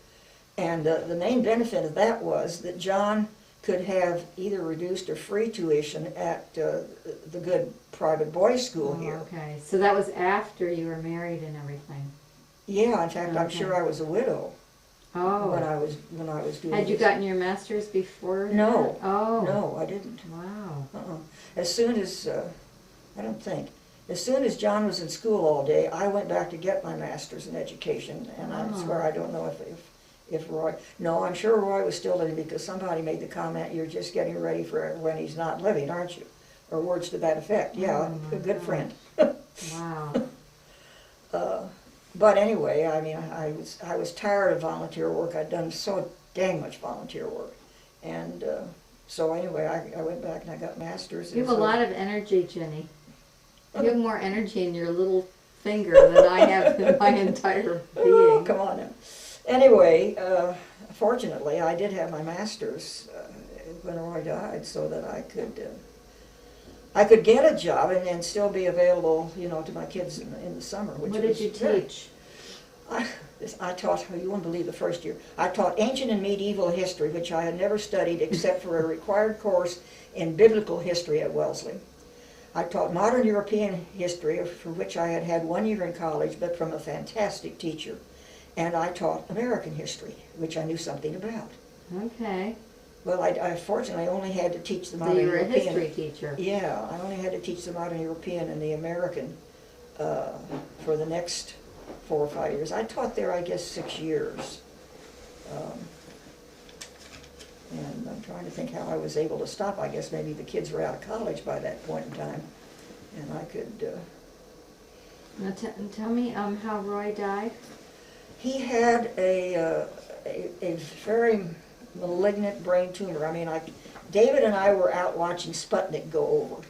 And the main benefit of that was that John could have either reduced or free tuition at the good private boys' school Oh, here. okay, so that was after you were married and everything. Yeah, in fact, I'm Okay. sure I was a widow when Oh, I was doing had you this. gotten your master's before? No. that? Oh. No, I didn't. Wow. As soon as, I don't think, as soon as John was in school all day, I went back to get my master's in education, and I Oh. swear I don't know if Roy, no, I'm sure Roy was still living because somebody made the comment, you're just getting ready for when he's not living, aren't you? Or words to that effect. Yeah, Oh, my a good gosh. friend. Wow. But anyway, I mean, I was tired of volunteer work. I'd done so dang much volunteer work. And so anyway, I went back and I got master's. You have a lot of energy, Jenny. You have more energy in your little finger than I have in my entire Oh, being. come on now. Anyway, fortunately, I did have my master's when Roy died, so that I could get a job and still be available, to my kids in the summer. Which What did was you very- teach? I taught, you won't believe the first year, I taught ancient and medieval history, which I had never studied except for a required course in biblical history at Wellesley. I taught modern European history, for which I had had 1 year in college, but from a fantastic teacher. And I taught American history, which I knew something about. Okay. Well, I fortunately only had to teach the So modern you were a European. history teacher. Yeah, I only had to teach the modern European and the American for the next 4 or 5 years. I taught there, I guess, 6 years. And I'm trying to think how I was able to stop. I guess maybe the kids were out of college by that point in time, and I could. Now tell me how Roy died. He had a very malignant brain tumor. I mean, David and I were out watching Sputnik go over.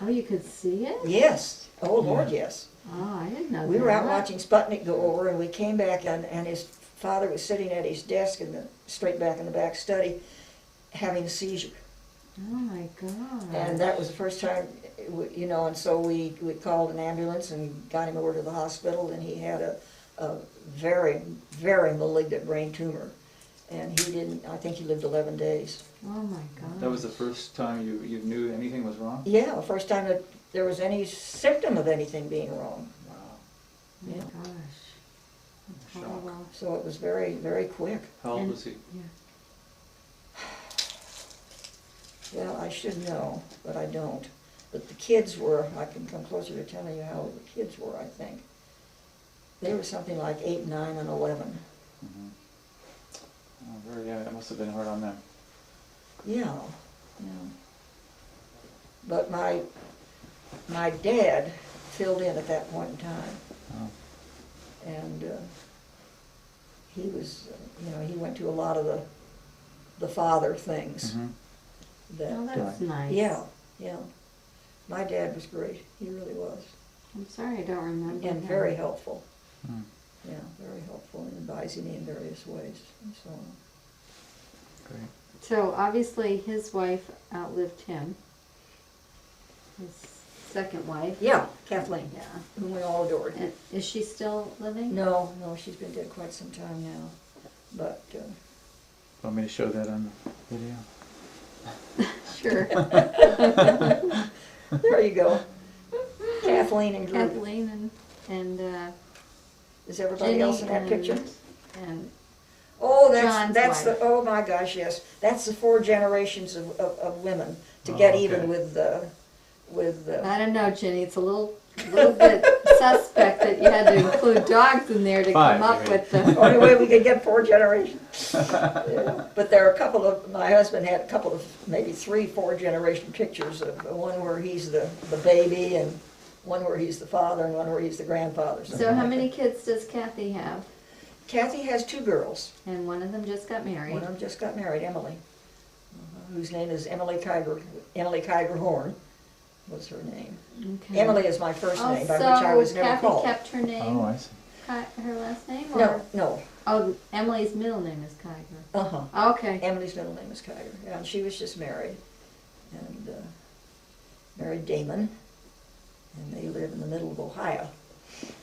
Oh, you could see it? Yes. Oh, Lord, yes. Oh, I didn't know that. We were out watching Sputnik go over, and we came back, and his father was sitting at his desk straight back in the back study, having a seizure. Oh my God. And that was the first time, you know, and so we called an ambulance and got him over to the hospital, and he had a very, very malignant brain tumor. And I think he lived 11 days. Oh my God. That was the first time you knew anything was wrong? Yeah, the first time that there was any symptom of anything being wrong. Wow. Oh my Yeah. gosh. That's Shock. horrible. So it was very, very quick. How old And- was he? Yeah. Well, I should know, but I don't. But the kids were, I can come closer to telling you how old the kids were, I think. They were something like 8, 9, and 11. Mm-hmm. Oh, yeah, that must have been hard on them. Yeah, yeah. But my dad filled in at that point in time. Oh. And he was, you know, he went to a lot of the father things. Mm-hmm. Oh, that's nice. Yeah, yeah. My dad was great. He really was. I'm sorry I don't remember. And him. very helpful. Mm. Yeah, very helpful in advising me in various ways and so on. Great. So obviously his wife outlived him. His second wife. Yeah, Kathleen, Yeah. whom we all adored. And is she still living? No, she's been dead quite some time now. But Want me to show that on the video? Sure. there you go. Kathleen and Drew. Kathleen and Is everybody Ginny else in that picture? And Oh, John's that's the, wife. oh my gosh, yes. That's the 4 generations of women to get Oh, okay. even with I don't know, Ginny. It's a little bit suspect that you had to include dogs in there to 5, come up you with the the. only way we could get 4 generations. Yeah. But there are a couple of, my husband had a couple of, maybe 3, 4 generation pictures of one where he's the baby, and one where he's the father, and one where he's the grandfather. So how many kids does Kathy have? Kathy has 2 girls. And one of them just got married. One of them just got married, Emily, whose name is Emily Kiger Horn was her name. Okay. Emily is my first Oh, name, by which I was so never Kathy called. kept her name, Oh, I see. her last name? Or? No, no. Oh, Emily's middle name is Kiger. Uh-huh. Okay. Emily's middle name is Kiger. Yeah, and she was just married. And married Damon. And they live in the middle of Ohio,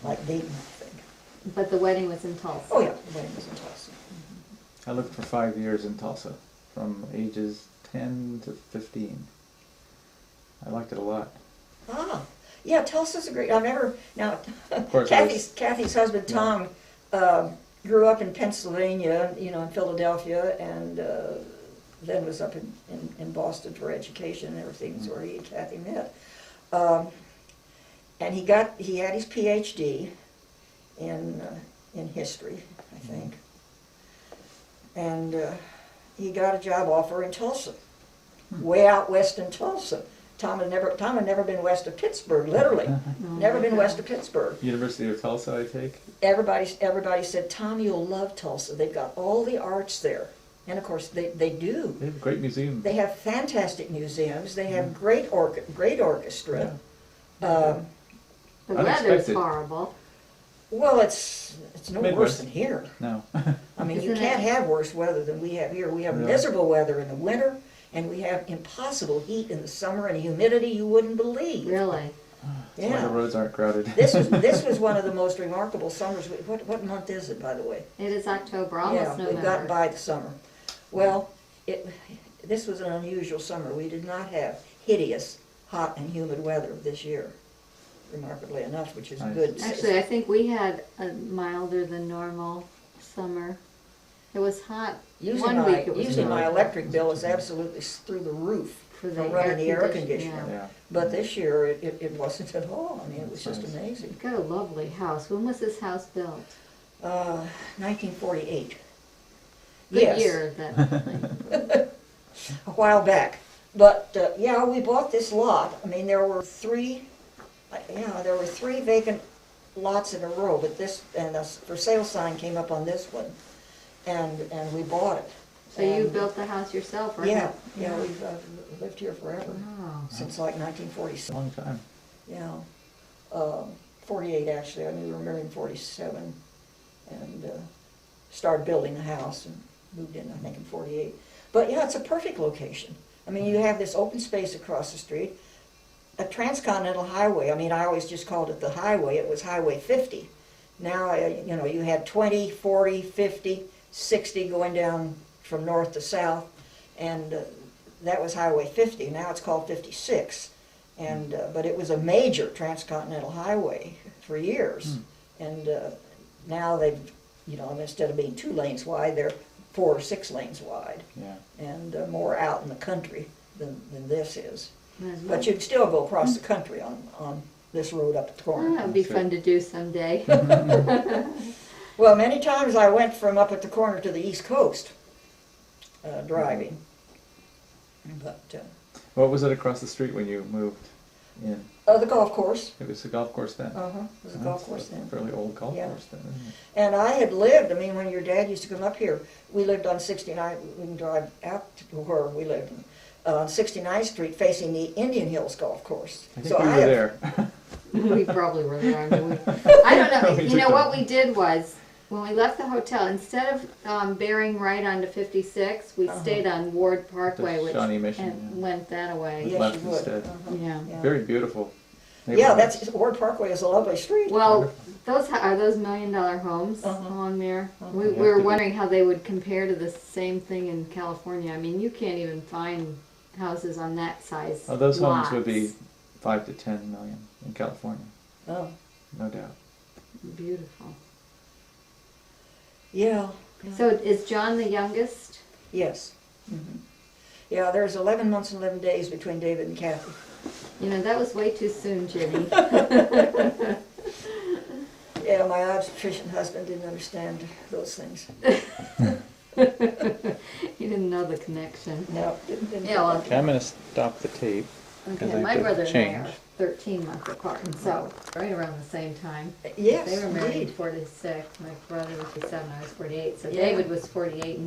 like Dayton, I think. But the wedding was in Tulsa. Oh, yeah, the wedding was in Tulsa. I lived for 5 years in Tulsa, from ages 10 to 15. I liked it a lot. Ah, yeah, Tulsa's a great, I've never, now, course, Kathy's husband, Yeah. Tom, grew up in Pennsylvania, you know, in Philadelphia, and then was up in Boston for education and everything, is where he and Kathy met. And he had his PhD in history, I think. And he got a job offer in Tulsa, way out west in Tulsa. Tom had never been west of Pittsburgh, literally. Oh, Never been okay. west of Pittsburgh. University of Tulsa, I take. Everybody said, Tom, you'll love Tulsa. They've got all the arts there. And of course, they do. They have a great museum. They have fantastic museums. They have great orchestra. The weather's Unexpected. horrible. Well, it's no worse Midwest. than here. No. I mean, you Isn't can't it? have worse weather than we have here. We have Yeah. miserable weather in the winter, and we have impossible heat in the summer and humidity you wouldn't believe. Really. That's why the roads aren't crowded. This was one of the most remarkable summers. What month is it, by the way? It is October, almost Yeah, November. we've gotten by the summer. Well, this was an unusual summer. We did not have hideous, hot and humid weather this year, remarkably enough, which is Nice. good. Actually, I think we had a milder than normal summer. It was hot. Usually One week it was usually my really electric bill is absolutely through the roof for for the running the air conditioning, conditioner. Yeah. But this year, it wasn't at all. I mean, it was just Nice. amazing. You've got a lovely house. When was this house built? 1948. Good Yes. year, then. a while back. But, yeah, we bought this lot. I mean, there were three vacant lots in a row, but this, and a for sale sign came up on this one, and we bought it. So you And- built the house yourself, or? Yeah, we've lived here forever, Wow. since like 1947. Long time. Yeah, 48 actually. I knew we were married in 47, and started building the house and moved in, I think, in 48. But yeah, it's a perfect location. I mean, you have this open space across the street, a transcontinental highway. I mean, I always just called it the highway. It was Highway 50. Now, you know, you had 20, 40, 50, 60 going down from north to south, and that was Highway 50. Now it's called 56. And but it was a major transcontinental highway for years, and now they've, you know, instead of being 2 lanes wide, they're 4 or 6 lanes wide, Yeah. and more out in the country than this is. Might as well. But you'd still go across the country on this road up at the Oh, corner. that would be That's fun to do someday. Well, many times I went from up at the corner to the East Coast driving, but What was it across the street when you moved in? the golf course. It was a golf course then? It was a golf course then. Fairly old golf Yeah. course then, isn't it? And I had lived, I mean, when your dad used to come up here, we lived on 69, we can drive out to where we lived, on 69th Street facing the Indian Hills Golf Course. I think So we were have- there. We probably were there. I mean, I don't know. We You know took what them. we did was, when we left the hotel, instead of bearing right onto 56, we stayed on Ward Parkway, The which Shawnee Mission, and yeah. went that away. Yes, left you would. instead. Yeah. Very beautiful. Yeah, neighborhood. that's, Ward Parkway is a lovely street. Well, those are those $1 million homes Uh-huh. along there. We You have were to be- wondering how they would compare to the same thing in California. I mean, you can't even find houses on that size. Oh, those homes would be lots. 5 to 10 million in California, Oh, no doubt. Beautiful. yeah, So is John the youngest? yes. Mhm. Yeah, there's 11 months and 11 days between David and Kathy. You know, that was way too soon, Ginny. Yeah, my obstetrician husband didn't understand those things. You didn't know the connection. No, didn't. Yeah, well, Okay, I'm going to stop the tape. Okay, Because I my did brother and I change. are 13 months apart, so right around the same time. Yes, They were married in indeed. 46. My brother was 47, I was 48. So Yeah. David was 48 and